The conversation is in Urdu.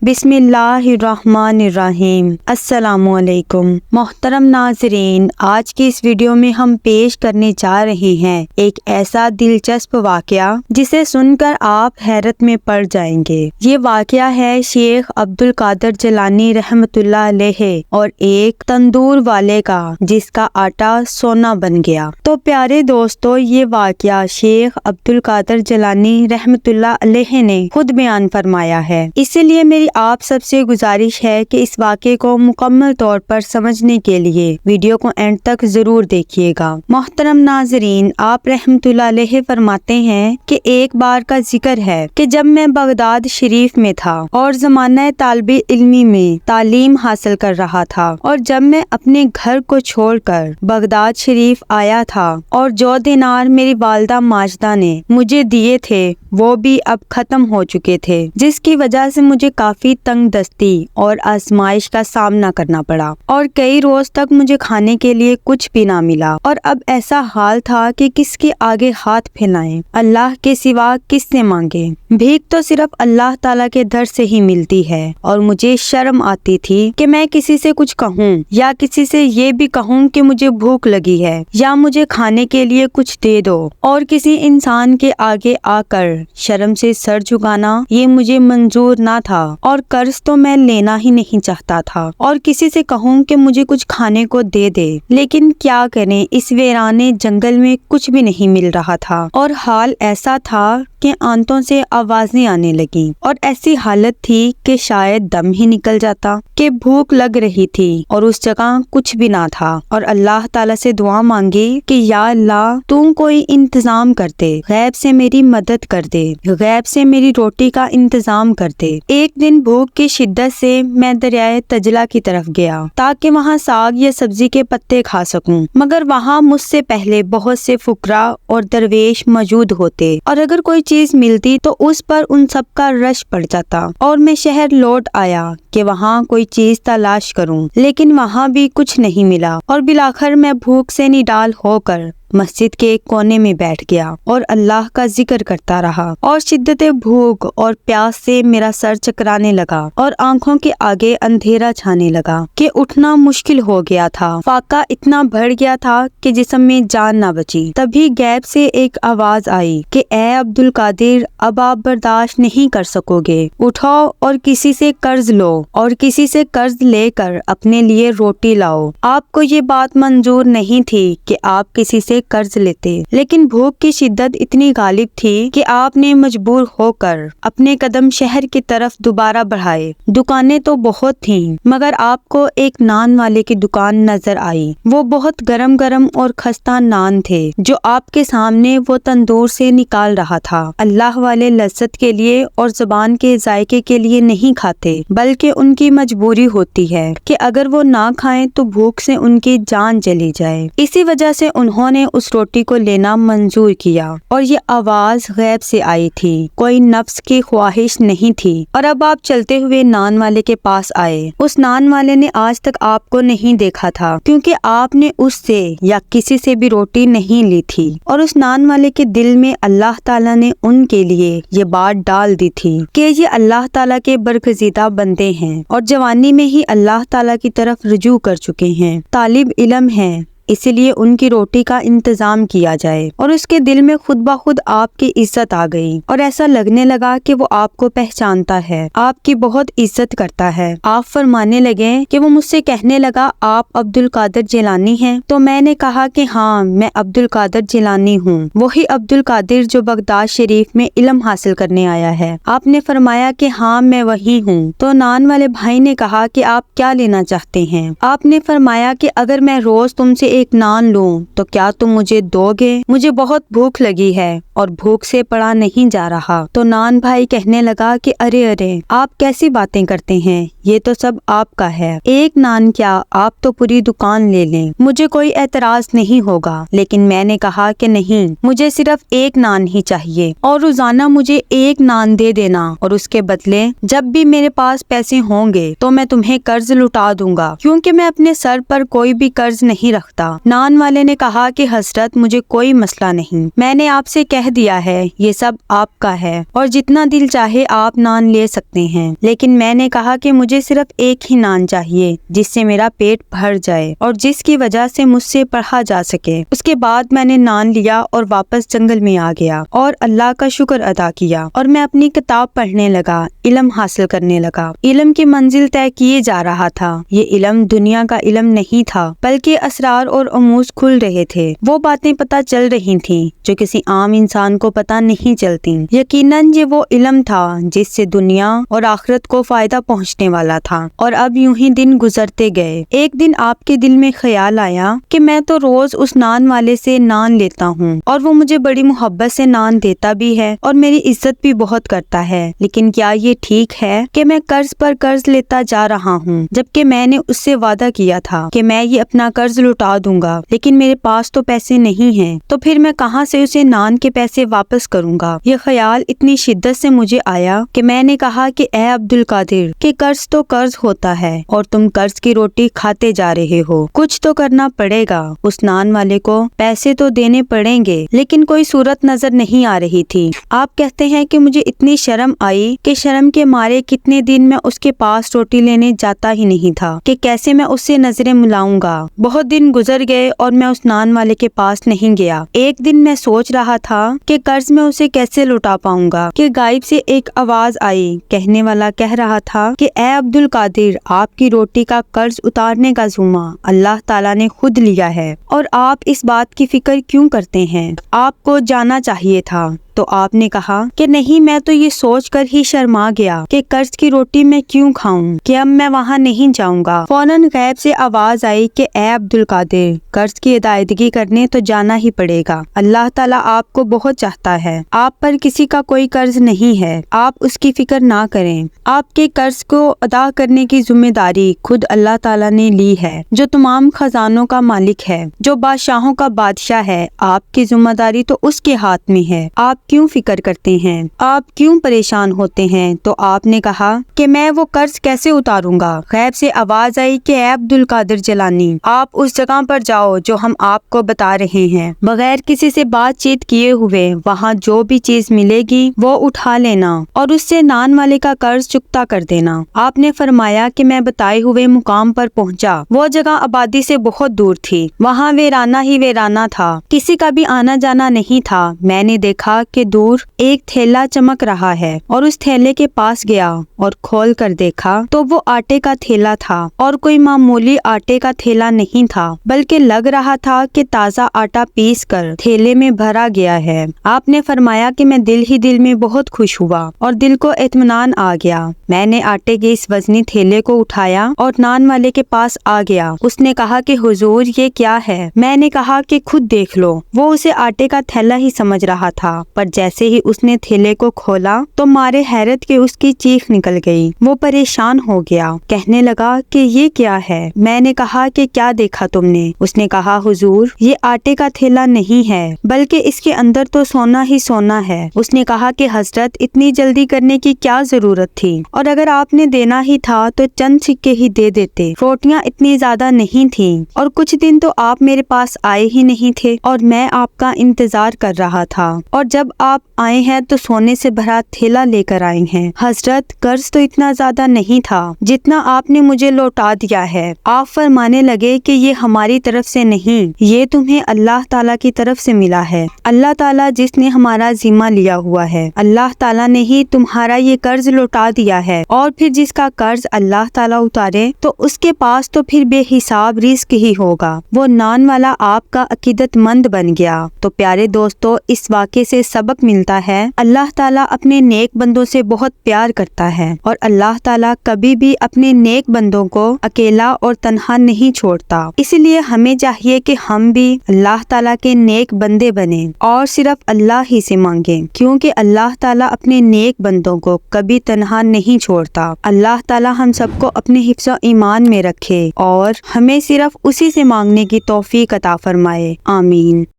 بسم اللہ الرحمن الرحیم۔ السلام علیکم محترم ناظرین، آج کی اس ویڈیو میں ہم پیش کرنے جا رہے ہیں ایک ایسا دلچسپ واقعہ جسے سن کر آپ حیرت میں پڑ جائیں گے۔ یہ واقعہ ہے شیخ عبد القادر جیلانی رحمۃ اللہ علیہ اور ایک تندور والے کا جس کا آٹا سونا بن گیا۔ تو پیارے دوستو، یہ واقعہ شیخ عبد القادر جیلانی رحمۃ اللہ علیہ نے خود بیان فرمایا ہے، اسی لیے میری آپ سب سے گزارش ہے کہ اس واقعے کو مکمل طور پر سمجھنے کے لیے ویڈیو کو اینڈ تک ضرور دیکھیے گا۔ محترم ناظرین، آپ رحمۃ اللہ علیہ فرماتے ہیں کہ ایک بار کا ذکر ہے کہ جب میں بغداد شریف میں تھا اور زمانہ طالب علمی میں تعلیم حاصل کر رہا تھا، اور جب میں اپنے گھر کو چھوڑ کر بغداد شریف آیا تھا اور جو دینار میری والدہ ماجدہ نے مجھے دیے تھے وہ بھی اب ختم ہو چکے تھے، جس کی وجہ سے مجھے کافی تنگ دستی اور آزمائش کا سامنا کرنا پڑا اور کئی روز تک مجھے کھانے کے لیے کچھ بھی نہ ملا، اور اب ایسا حال تھا کہ کس کے آگے ہاتھ پھیلائیں، اللہ کے سوا کس سے مانگے۔ بھیک تو صرف اللہ تعالیٰ کے در سے ہی ملتی ہے، اور مجھے شرم آتی تھی کہ میں کسی سے کچھ کہوں یا کسی سے یہ بھی کہوں کہ مجھے بھوک لگی ہے یا مجھے کھانے کے لیے کچھ دے دو، اور کسی انسان کے آگے آ کر شرم سے سر جھکانا یہ مجھے منظور نہ تھا، اور قرض تو میں لینا ہی نہیں چاہتا تھا، اور کسی سے کہوں کہ مجھے کچھ کھانے کو دے دے، لیکن کیا کریں، اس ویرانے جنگل میں کچھ بھی نہیں مل رہا تھا، اور حال ایسا تھا کہ آنتوں سے آوازیں آنے لگیں، اور ایسی حالت تھی کہ شاید دم ہی نکل جاتا، کہ بھوک لگ رہی تھی اور اس جگہ کچھ بھی نہ تھا، اور اللہ تعالیٰ سے دعا مانگی کہ یا اللہ تو کوئی انتظام کر دے، غیب سے میری مدد کر دے، غیب سے میری روٹی کا انتظام کر دے۔ ایک دن بھوک کی شدت سے میں دریائے تجلا کی طرف گیا تاکہ وہاں ساگ یا سبزی کے پتے کھا سکوں، مگر وہاں مجھ سے پہلے بہت سے فقراء اور درویش موجود ہوتے، اور اگر کوئی چیز ملتی تو اس پر ان سب کا رش پڑ جاتا، اور میں شہر لوٹ آیا کہ وہاں کوئی چیز تلاش کروں، لیکن وہاں بھی کچھ نہیں ملا، اور بالآخر میں بھوک سے نڈال ہو کر مسجد کے ایک کونے میں بیٹھ گیا اور اللہ کا ذکر کرتا رہا، اور شدت بھوک اور پیاس سے میرا سر چکرانے لگا اور آنکھوں کے آگے اندھیرا چھانے لگا کہ اٹھنا مشکل ہو گیا تھا، فاقہ اتنا بڑھ گیا تھا کہ جسم میں جان نہ بچی۔ تبھی غیب سے ایک آواز آئی کہ اے عبد القادر، اب آپ برداشت نہیں کر سکو گے، اٹھو اور کسی سے قرض لو، اور کسی سے قرض لے کر اپنے لیے روٹی لاؤ۔ آپ کو یہ بات منظور نہیں تھی کہ آپ کسی سے قرض لیتے، لیکن بھوک کی شدت اتنی غالب تھی کہ آپ نے مجبور ہو کر اپنے قدم شہر کی طرف دوبارہ بڑھائے۔ دکانیں تو بہت تھیں، مگر آپ کو ایک نان والے کی دکان نظر آئی۔ وہ بہت گرم گرم اور خستہ نان تھے جو آپ کے سامنے وہ تندور سے نکال رہا تھا۔ اللہ والے لذت کے لیے اور زبان کے ذائقے کے لیے نہیں کھاتے، بلکہ ان کی مجبوری ہوتی ہے کہ اگر وہ نہ کھائیں تو بھوک سے ان کی جان چلی جائے۔ اسی وجہ سے انہوں نے اس روٹی کو لینا منظور کیا، اور یہ آواز غیب سے آئی تھی، کوئی نفس کی خواہش نہیں تھی۔ اور اب آپ چلتے ہوئے نان والے کے پاس آئے۔ اس نان والے نے آج تک آپ کو نہیں دیکھا تھا، کیونکہ آپ نے اس سے یا کسی سے بھی روٹی نہیں لی تھی، اور اس نان والے کے دل میں اللہ تعالیٰ نے ان کے لیے یہ بات ڈال دی تھی کہ یہ اللہ تعالیٰ کے برگزیدہ بندے ہیں، اور جوانی میں ہی اللہ تعالیٰ کی طرف رجوع کر چکے ہیں، طالب علم ہیں، اسی لیے ان کی روٹی کا انتظام کیا جائے۔ اور اس کے دل میں خود بخود آپ کی عزت آ گئی، اور ایسا لگنے لگا کہ وہ آپ کو پہچانتا ہے، آپ کی بہت عزت کرتا ہے۔ آپ فرمانے لگے کہ وہ مجھ سے کہنے لگا آپ عبد القادر جیلانی ہیں؟ تو میں نے کہا کہ ہاں، میں عبد القادر جیلانی ہوں، وہی عبد القادر جو بغداد شریف میں علم حاصل کرنے آیا ہے۔ آپ نے فرمایا کہ ہاں میں وہی ہوں۔ تو نان والے بھائی نے کہا کہ آپ کیا لینا چاہتے ہیں؟ آپ نے فرمایا کہ اگر میں روز تم سے ایک نان لوں تو کیا تم مجھے دو گے؟ مجھے بہت بھوک لگی ہے اور بھوک سے پڑا نہیں جا رہا۔ تو نان بھائی کہنے لگا کہ ارے آپ کیسی باتیں کرتے ہیں، یہ تو سب آپ کا ہے، ایک نان کیا، آپ تو پوری دکان لے لیں، مجھے کوئی اعتراض نہیں ہوگا۔ لیکن میں نے کہا کہ نہیں، مجھے صرف ایک نان ہی چاہیے، اور روزانہ مجھے ایک نان دے دینا، اور اس کے بدلے جب بھی میرے پاس پیسے ہوں گے تو میں تمہیں قرض لوٹا دوں گا، کیونکہ میں اپنے سر پر کوئی بھی قرض نہیں رکھتا۔ نان والے نے کہا کہ حضرت مجھے کوئی مسئلہ نہیں، میں نے آپ سے کہہ کہہ دیا ہے یہ سب آپ کا ہے اور جتنا دل چاہے آپ نان لے سکتے ہیں، لیکن میں نے کہا کہ مجھے صرف ایک ہی نان چاہیے جس سے میرا پیٹ بھر جائے اور جس کی وجہ سے مجھ سے پڑھا جا سکے۔ اس کے بعد میں نے نان لیا اور واپس جنگل میں آ گیا اور اللہ کا شکر ادا کیا اور میں اپنی کتاب پڑھنے لگا، علم حاصل کرنے لگا۔ علم کی منزل طے کیے جا رہا تھا۔ یہ علم دنیا کا علم نہیں تھا بلکہ اسرار اور امور کھل رہے تھے، وہ باتیں پتہ چل رہی تھیں جو کسی عام انسان کو پتہ نہیں چلتی۔ یقیناً یہ وہ علم تھا جس سے دنیا اور آخرت کو فائدہ پہنچنے والا تھا۔ اور اب یوں ہی دن گزرتے گئے۔ ایک دن آپ کے دل میں خیال آیا کہ میں تو روز اس نان والے سے نان لیتا ہوں اور وہ مجھے بڑی محبت سے نان دیتا بھی ہے اور میری عزت بھی بہت کرتا ہے، لیکن کیا یہ ٹھیک ہے کہ میں قرض پر قرض لیتا جا رہا ہوں جبکہ میں نے اس سے وعدہ کیا تھا کہ میں یہ اپنا قرض لوٹا دوں گا، لیکن میرے پاس تو پیسے نہیں ہیں، تو پھر میں کہاں سے اسے نان کے پیسے واپس کروں گا؟ یہ خیال اتنی شدت سے مجھے آیا کہ میں نے کہا کہ اے عبد القادر کہ قرض تو قرض ہوتا ہے اور تم قرض کی روٹی کھاتے جا رہے ہو، کچھ تو کرنا پڑے گا۔ اس نان والے کو پیسے تو دینے پڑیں گے، لیکن کوئی صورت نظر نہیں آ رہی تھی۔ آپ کہتے ہیں کہ مجھے اتنی شرم آئی کہ شرم کے مارے کتنے دن میں اس کے پاس روٹی لینے جاتا ہی نہیں تھا کہ کیسے میں اس سے نظریں ملاؤں گا۔ بہت دن گزر گئے اور میں اس نان والے کے پاس نہیں گیا۔ ایک دن میں سوچ رہا تھا کہ قرض میں اسے کیسے لوٹا پاؤں گا کہ غائب سے ایک آواز آئی۔ کہنے والا کہہ رہا تھا کہ اے عبد القادر، آپ کی روٹی کا قرض اتارنے کا ذمہ اللہ تعالیٰ نے خود لیا ہے اور آپ اس بات کی فکر کیوں کرتے ہیں؟ آپ کو جانا چاہیے تھا۔ تو آپ نے کہا کہ نہیں، میں تو یہ سوچ کر ہی شرما گیا کہ قرض کی روٹی میں کیوں کھاؤں کہ اب میں وہاں نہیں جاؤں گا۔ فوراً غیب سے آواز آئی کہ اے عبد القادر، قرض کی ادائیگی کرنے تو جانا ہی پڑے گا۔ اللہ تعالیٰ آپ کو بہت چاہتا ہے، آپ پر کسی کا کوئی قرض نہیں ہے، آپ اس کی فکر نہ کریں۔ آپ کے قرض کو ادا کرنے کی ذمہ داری خود اللہ تعالیٰ نے لی ہے جو تمام خزانوں کا مالک ہے، جو بادشاہوں کا بادشاہ ہے۔ آپ کی ذمہ داری تو اس کے ہاتھ میں ہے، آپ کیوں فکر کرتے ہیں؟ آپ کیوں پریشان ہوتے ہیں؟ تو آپ نے کہا کہ میں وہ قرض کیسے اتاروں گا؟ غیب سے آواز آئی کہ اے عبد القادر جیلانی، آپ اس جگہ پر جاؤ جو ہم آپ کو بتا رہے ہیں، بغیر کسی سے بات چیت کیے ہوئے وہاں جو بھی چیز ملے گی وہ اٹھا لینا اور اس سے نان والے کا قرض چکتا کر دینا۔ آپ نے فرمایا کہ میں بتائے ہوئے مقام پر پہنچا۔ وہ جگہ آبادی سے بہت دور تھی، وہاں ویرانہ ہی ویرانہ تھا، کسی کا بھی آنا جانا نہیں تھا۔ میں نے دیکھا کہ دور ایک تھیلا چمک رہا ہے اور اس تھیلے کے پاس گیا اور کھول کر دیکھا تو وہ آٹے کا تھیلا تھا اور کوئی معمولی آٹے کا تھیلا نہیں تھا، بلکہ لگ رہا تھا کہ تازہ آٹا پیس کر تھیلے میں بھرا گیا ہے۔ آپ نے فرمایا کہ میں دل ہی دل میں بہت خوش ہوا اور دل کو اطمینان آ گیا۔ میں نے آٹے کے اس وزنی تھیلے کو اٹھایا اور نان والے کے پاس آ گیا۔ اس نے کہا کہ حضور یہ کیا ہے؟ میں نے کہا کہ خود دیکھ لو۔ وہ اسے آٹے کا تھیلا ہی سمجھ رہا تھا، پر جیسے ہی اس نے تھیلے کو کھولا تو مارے حیرت کے اس کی چیخ نکل گئی۔ وہ پریشان ہو گیا، کہنے لگا کہ یہ کیا ہے؟ میں نے کہا کہ کیا دیکھا تم نے؟ اس نے کہا حضور یہ آٹے کا تھیلا نہیں ہے بلکہ اس کے اندر تو سونا ہی سونا ہے۔ اس نے کہا کہ حضرت اتنی جلدی کرنے کی کیا ضرورت تھی، اور اگر آپ نے دینا ہی تھا تو چند سکے ہی دے دیتے، روٹیاں اتنی زیادہ نہیں تھیں اور کچھ دن تو آپ میرے پاس آئے ہی نہیں تھے اور میں آپ کا انتظار کر رہا تھا، اور جب آپ آئے ہیں تو سونے سے بھرا تھیلا لے کر آئے ہیں۔ حضرت قرض تو اتنا زیادہ نہیں تھا جتنا آپ نے مجھے لوٹا دیا ہے۔ آپ فرمانے لگے کہ یہ ہماری طرف سے نہیں، یہ تمہیں اللہ تعالیٰ کی طرف سے ملا ہے، اللہ تعالیٰ جس نے ہمارا ذمہ لیا ہوا ہے، اللہ تعالیٰ نے ہی تمہارا یہ قرض لوٹا دیا ہے، اور پھر جس کا قرض اللہ تعالیٰ اتارے تو اس کے پاس تو پھر بے حساب رزق ہی ہوگا۔ وہ نان والا آپ کا عقیدت مند بن گیا۔ تو پیارے دوستو، اس واقعے سے سبق ملتا ہے اللہ تعالیٰ اپنے نیک بندوں سے بہت پیار کرتا ہے، اور اللہ تعالیٰ کبھی بھی اپنے نیک بندوں کو اکیلا اور تنہا نہیں چھوڑتا۔ اسی لیے ہمیں چاہیے کہ ہم بھی اللہ تعالیٰ کے نیک بندے بنیں اور صرف اللہ ہی سے مانگیں، کیونکہ اللہ تعالیٰ اپنے نیک بندوں کو کبھی تنہا نہیں چھوڑتا۔ اللہ تعالیٰ ہم سب کو اپنے حفظ و ایمان میں رکھے اور ہمیں صرف اسی سے مانگنے کی توفیق عطا فرمائے۔ آمین۔